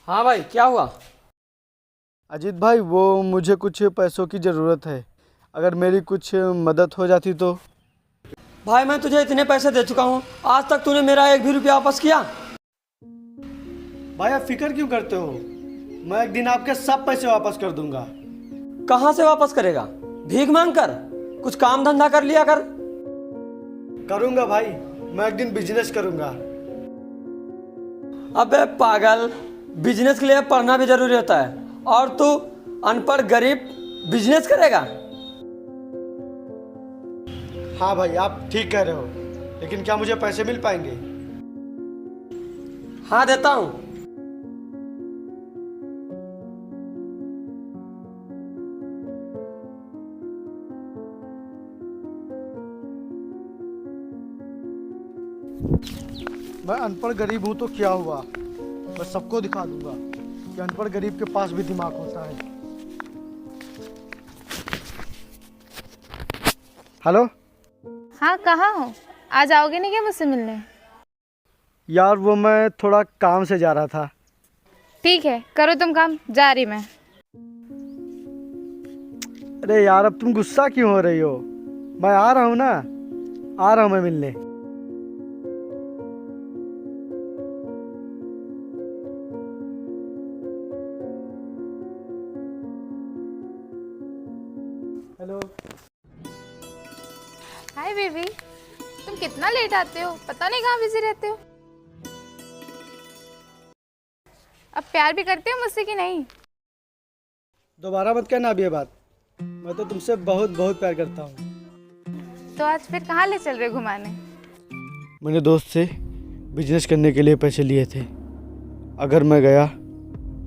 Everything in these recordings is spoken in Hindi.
हाँ भाई, क्या हुआ? अजीत भाई, वो मुझे कुछ पैसों की ज़रूरत है। अगर मेरी कुछ मदद हो जाती तो। भाई मैं तुझे इतने पैसे दे चुका हूँ, आज तक तूने मेरा एक भी रुपया वापस किया? भाई आप फिक्र क्यों करते हो? मैं एक दिन आपके सब पैसे वापस कर दूंगा। कहाँ से वापस करेगा? भीख मांग कर? कुछ काम धंधा कर लिया कर। करूंगा भाई, मैं एक दिन बिजनेस करूंगा। अबे पागल, बिजनेस के लिए पढ़ना भी जरूरी होता है, और तू अनपढ़ गरीब बिजनेस करेगा? हाँ भाई, आप ठीक कह रहे हो, लेकिन क्या मुझे पैसे मिल पाएंगे? हाँ देता हूँ। मैं अनपढ़ गरीब हूँ तो क्या हुआ, मैं सबको दिखा दूंगा कि अनपढ़ गरीब के पास भी दिमाग होता है। हेलो। हाँ, कहाँ हो? आज आओगे नहीं क्या मुझसे मिलने? यार वो मैं थोड़ा काम से जा रहा था। ठीक है, करो तुम काम, जा रही मैं। अरे यार, अब तुम गुस्सा क्यों हो रही हो? मैं आ रहा हूँ ना, आ रहा हूँ मैं मिलने। हेलो। हाय बेबी, तुम कितना लेट आते हो, पता नहीं कहाँ बिजी रहते हो। अब प्यार भी करते हो मुझसे कि नहीं? दोबारा मत कहना अब ये बात, मैं तो तुमसे बहुत बहुत प्यार करता हूँ। तो आज फिर कहाँ ले चल रहे हो घुमाने? मैंने दोस्त से बिजनेस करने के लिए पैसे लिए थे। अगर मैं गया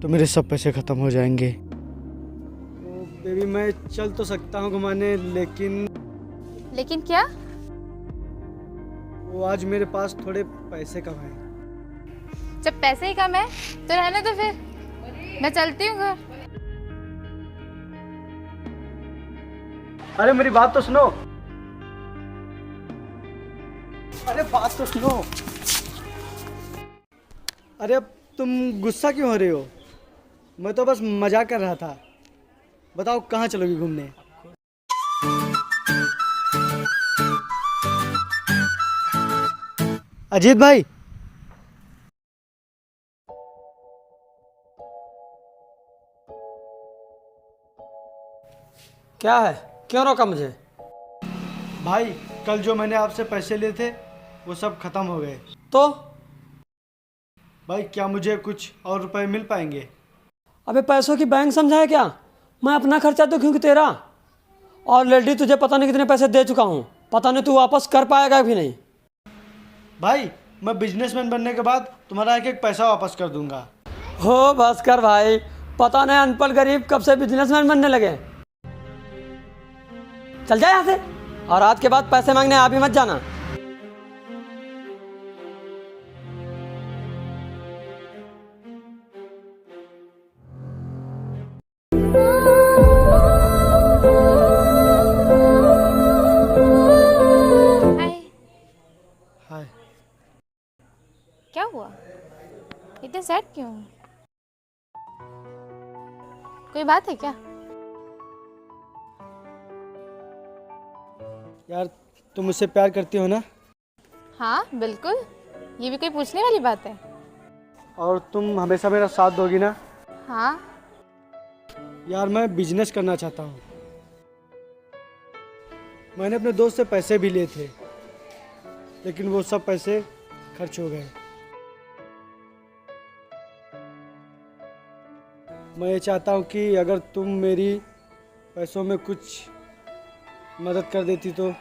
तो मेरे सब पैसे ख़त्म हो जाएंगे। तो बेबी, मैं चल तो सकता हूँ घुमाने, लेकिन क्या? वो आज मेरे पास थोड़े पैसे कम हैं। जब पैसे ही कम है तो रहने दो फिर, मैं चलती हूँ घर। अरे मेरी बात तो सुनो। अरे बात तो सुनो। अरे अब तुम गुस्सा क्यों हो रहे हो? मैं तो बस मजाक कर रहा था। बताओ कहाँ चलोगी घूमने? अजीत भाई। क्या है, क्यों रोका मुझे? भाई, कल जो मैंने आपसे पैसे लिए थे वो सब खत्म हो गए। तो भाई क्या मुझे कुछ और रुपए मिल पाएंगे? अबे पैसों की बैंक समझा है क्या? मैं अपना खर्चा तो क्योंकि तेरा ऑलरेडी तुझे पता नहीं कितने पैसे दे चुका हूँ, पता नहीं तू वापस कर पाएगा भी नहीं। भाई मैं बिजनेसमैन बनने के बाद तुम्हारा एक एक पैसा वापस कर दूंगा। हो बस कर भाई, पता नहीं अनपढ़ गरीब कब से बिजनेसमैन बनने लगे। चल जा यहाँ से, और आज के बाद पैसे मांगने आप ही मत जाना। हाय। हाय। क्या हुआ, इतने सैड क्यों हो? कोई बात है क्या? यार तुम मुझसे प्यार करती हो ना? हाँ बिल्कुल, ये भी कोई पूछने वाली बात है? और तुम हमेशा मेरा साथ दोगी ना? हाँ। यार मैं बिजनेस करना चाहता हूँ। मैंने अपने दोस्त से पैसे भी लिए थे, लेकिन वो सब पैसे खर्च हो गए। मैं ये चाहता हूँ कि अगर तुम मेरी पैसों में कुछ मदद कर देती तो।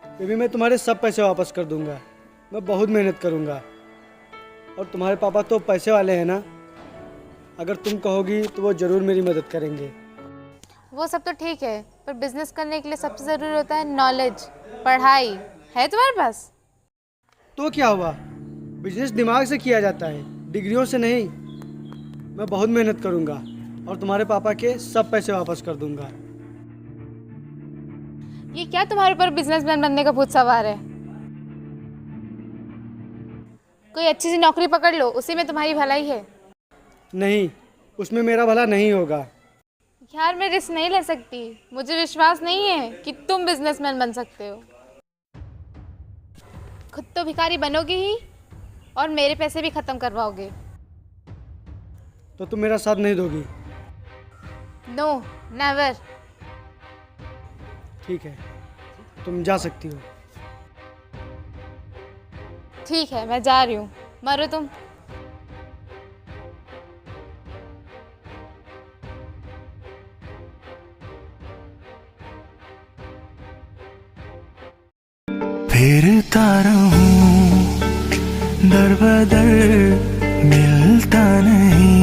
बेबी, मैं तुम्हारे सब पैसे वापस कर दूंगा। मैं बहुत मेहनत करूंगा, और तुम्हारे पापा तो पैसे वाले हैं ना। अगर तुम कहोगी तो वो ज़रूर मेरी मदद करेंगे। वो सब तो ठीक है, पर बिजनेस करने के लिए सबसे ज़रूरी होता है नॉलेज, पढ़ाई। है तुम्हारे पास? तो क्या हुआ, बिजनेस दिमाग से किया जाता है, डिग्रियों से नहीं। मैं बहुत मेहनत करूंगा और तुम्हारे पापा के सब पैसे वापस कर दूंगा। ये क्या तुम्हारे ऊपर बिजनेसमैन बनने का भूत सवार है? कोई अच्छी सी नौकरी पकड़ लो, उसी में तुम्हारी भलाई है। नहीं, उसमें मेरा भला नहीं होगा। यार मैं रिस्क नहीं ले सकती, मुझे विश्वास नहीं है कि तुम बिजनेसमैन बन सकते हो। खुद तो भिखारी बनोगे ही और मेरे पैसे भी ख़त्म करवाओगे। तो तुम मेरा साथ नहीं दोगी? No, never. ठीक है, तुम जा सकती हो। ठीक है, मैं जा रही हूँ, मरो तुम। फिरता रहूं दर बदर, मिलता नहीं।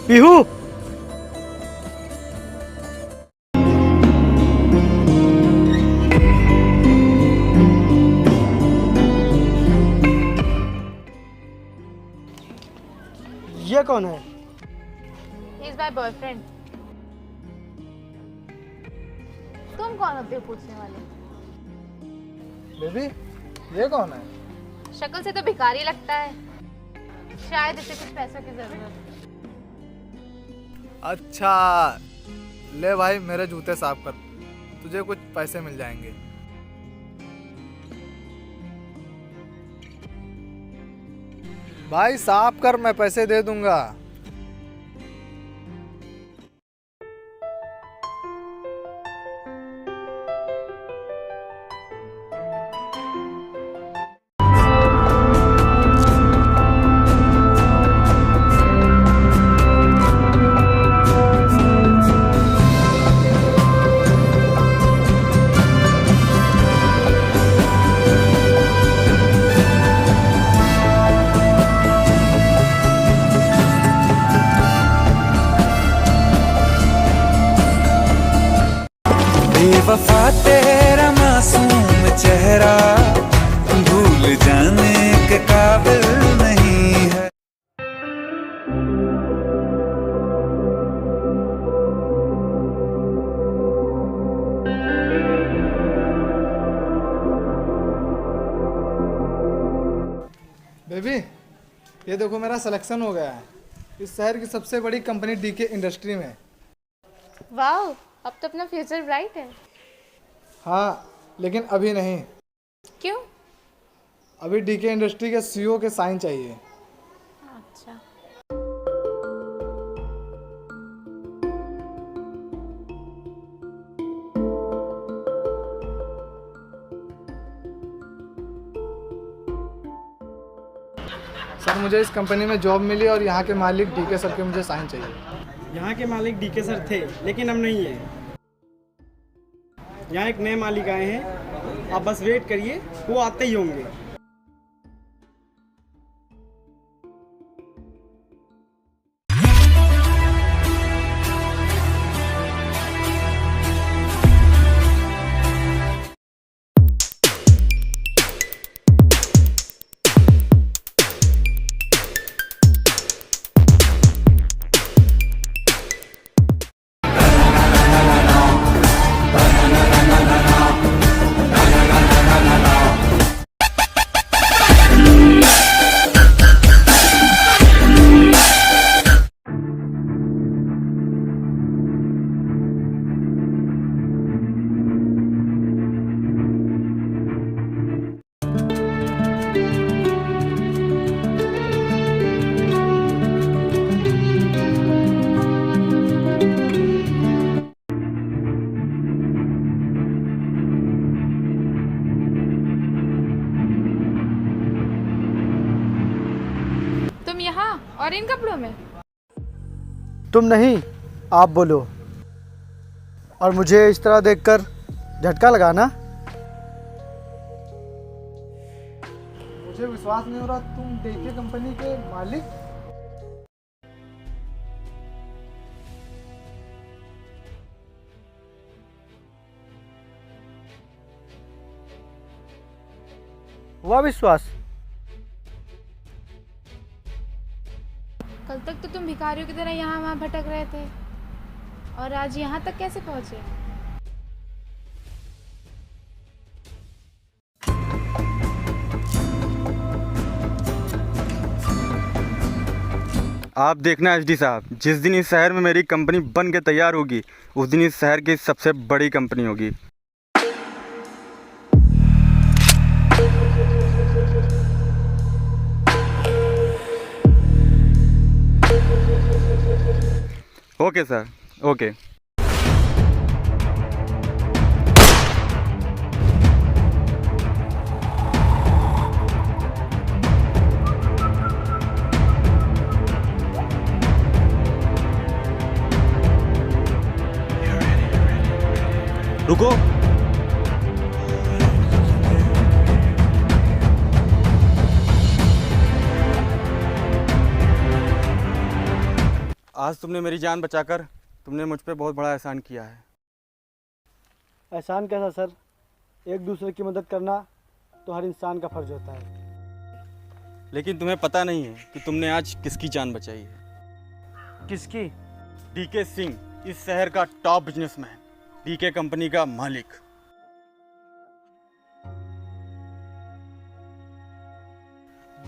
पीहू, ये कौन है? He is my boyfriend. तुम कौन होते हो पूछने वाले? बेबी, ये कौन है? शक्ल से तो भिखारी लगता है, शायद इसे कुछ पैसों की जरूरत है। अच्छा, ले भाई मेरे जूते साफ कर, तुझे कुछ पैसे मिल जाएंगे। भाई साफ कर, मैं पैसे दे दूंगा। बेवफा तेरा मासूम चेहरा भूल जाने के काबिल नहीं है। बेबी, ये देखो मेरा सिलेक्शन हो गया है इस शहर की सबसे बड़ी कंपनी डीके इंडस्ट्री में। वाह, अब तो अपना फ्यूचर ब्राइट है। हाँ, लेकिन अभी नहीं। क्यों? अभी डीके इंडस्ट्री के सीईओ के साइन चाहिए। अच्छा। सर, मुझे इस कंपनी में जॉब मिली और यहाँ के मालिक डीके सर के मुझे साइन चाहिए। यहाँ के मालिक डीके सर थे, लेकिन अब नहीं है। यहाँ एक नए मालिक आए हैं, आप बस वेट करिए, वो आते ही होंगे। तुम यहाँ और इन कपड़ों में? तुम नहीं, आप बोलो। और मुझे इस तरह देखकर झटका लगा ना? विश्वास नहीं हो रहा तुम डीके कंपनी के मालिक? हुआ विश्वास? कल तक तो तुम भिखारियों की तरह यहाँ वहाँ भटक रहे थे, और आज यहाँ तक कैसे पहुँचे? आप देखना एचडी साहब, जिस दिन इस शहर में मेरी कंपनी बन के तैयार होगी उस दिन इस शहर की सबसे बड़ी कंपनी होगी। Okay sir, okay. रुको, आज तुमने मेरी जान बचाकर तुमने मुझ पे बहुत बड़ा एहसान किया है। एहसान कैसा सर? एक दूसरे की मदद करना तो हर इंसान का फर्ज होता है। लेकिन तुम्हें पता नहीं है कि तुमने आज किसकी जान बचाई है। किसकी? डीके सिंह, इस शहर का टॉप बिजनेसमैन, डीके कंपनी का मालिक।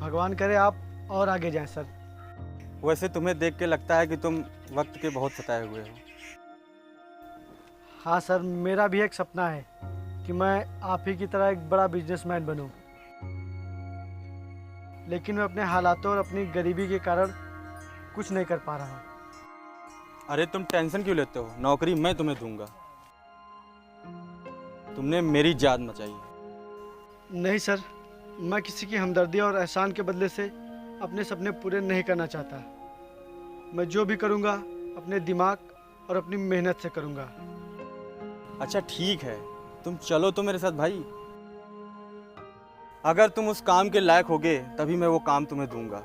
भगवान करे आप और आगे जाएं सर। वैसे तुम्हें देख के लगता है कि तुम वक्त के बहुत सताए हुए हो। हाँ सर, मेरा भी एक सपना है कि मैं आप ही की तरह एक बड़ा बिजनेसमैन बनूं, लेकिन मैं अपने हालातों और अपनी गरीबी के कारण कुछ नहीं कर पा रहा हूँ। अरे तुम टेंशन क्यों लेते हो? नौकरी मैं तुम्हें दूंगा। तुमने मेरी जान बचाई है। नहीं सर, मैं किसी की हमदर्दी और एहसान के बदले से अपने सपने पूरे नहीं करना चाहता। मैं जो भी करूँगा अपने दिमाग और अपनी मेहनत से करूँगा। अच्छा ठीक है, तुम चलो तो मेरे साथ भाई। अगर तुम उस काम के लायक होगे तभी मैं वो काम तुम्हें दूंगा।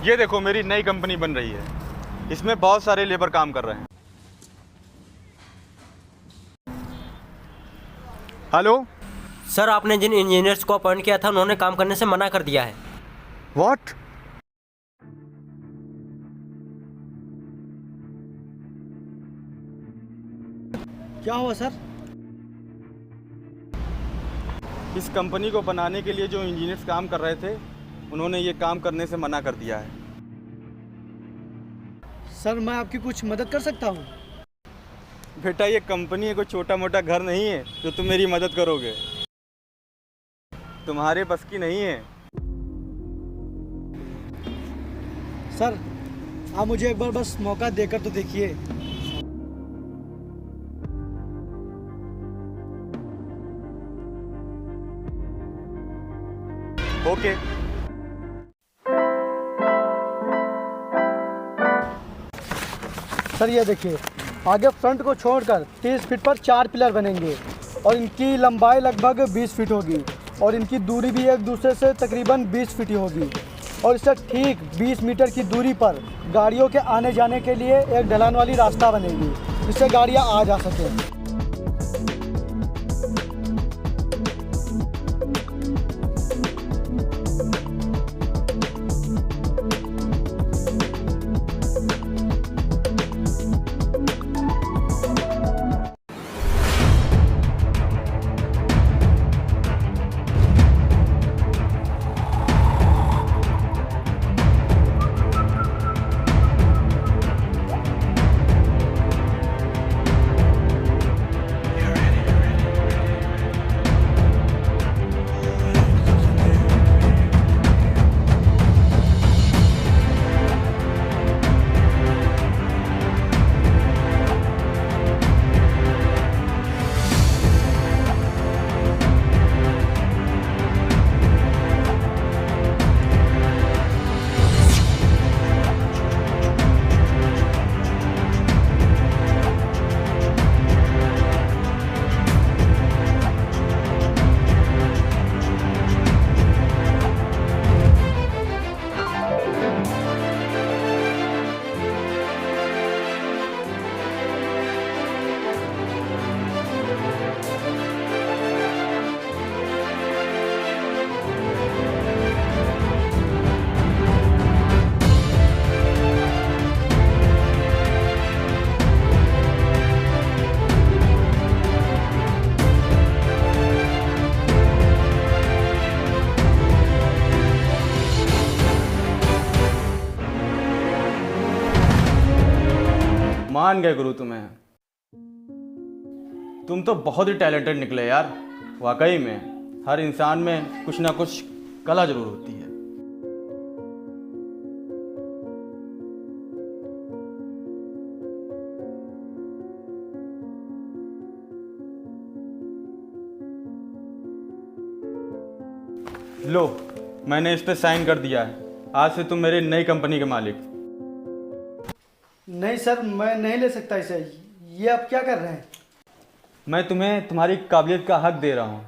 ये देखो, मेरी नई कंपनी बन रही है। इसमें बहुत सारे लेबर काम कर रहे हैं। हेलो सर, आपने जिन इंजीनियर्स को अपॉइंट किया था उन्होंने काम करने से मना कर दिया है। व्हाट? क्या हुआ सर? इस कंपनी को बनाने के लिए जो इंजीनियर्स काम कर रहे थे उन्होंने ये काम करने से मना कर दिया है। सर, मैं आपकी कुछ मदद कर सकता हूँ? बेटा, ये कंपनी है, कोई छोटा मोटा घर नहीं है जो तुम मेरी मदद करोगे। तुम्हारे बस की नहीं है। सर, आप मुझे एक बार बस मौका देकर तो देखिए। ओके। सर, ये देखिए, आगे फ्रंट को छोड़कर 30 फीट पर 4 पिलर बनेंगे और इनकी लंबाई लगभग 20 फीट होगी और इनकी दूरी भी एक दूसरे से तकरीबन 20 फीट ही होगी। और इससे ठीक 20 मीटर की दूरी पर गाड़ियों के आने जाने के लिए एक ढलान वाली रास्ता बनेगी, जिससे गाड़ियाँ आ जा सकें। मान गए गुरु तुम्हें। तुम तो बहुत ही टैलेंटेड निकले यार। वाकई में हर इंसान में कुछ ना कुछ कला जरूर होती है। लो, मैंने इस पे साइन कर दिया है। आज से तुम मेरी नई कंपनी के मालिक। नहीं सर, मैं नहीं ले सकता इसे। ये आप क्या कर रहे हैं? मैं तुम्हें तुम्हारी काबिलियत का हक दे रहा हूं,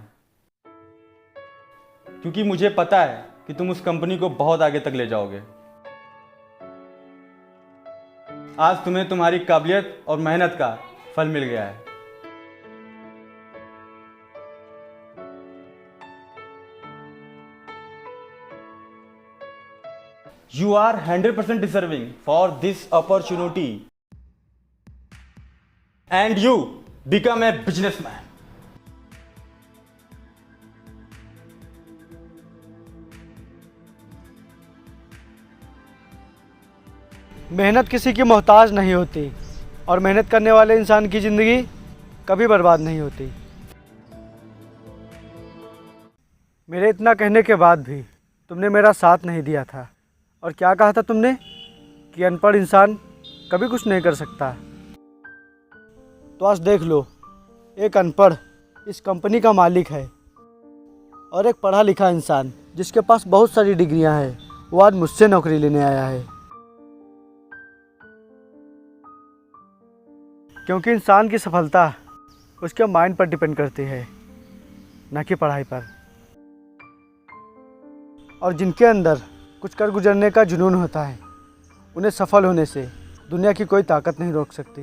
क्योंकि मुझे पता है कि तुम उस कंपनी को बहुत आगे तक ले जाओगे। आज तुम्हें तुम्हारी काबिलियत और मेहनत का फल मिल गया है। You are 100% deserving for this opportunity, and you become a businessman. मेहनत किसी की मोहताज नहीं होती और मेहनत करने वाले इंसान की ज़िंदगी कभी बर्बाद नहीं होती। मेरे इतना कहने के बाद भी तुमने मेरा साथ नहीं दिया था। और क्या कहा था तुमने कि अनपढ़ इंसान कभी कुछ नहीं कर सकता। तो आज देख लो, एक अनपढ़ इस कंपनी का मालिक है और एक पढ़ा लिखा इंसान जिसके पास बहुत सारी डिग्रियां हैं, वो आज मुझसे नौकरी लेने आया है। क्योंकि इंसान की सफलता उसके माइंड पर डिपेंड करती है, ना कि पढ़ाई पर। और जिनके अंदर कुछ कर गुजरने का जुनून होता है, उन्हें सफल होने से दुनिया की कोई ताकत नहीं रोक सकती।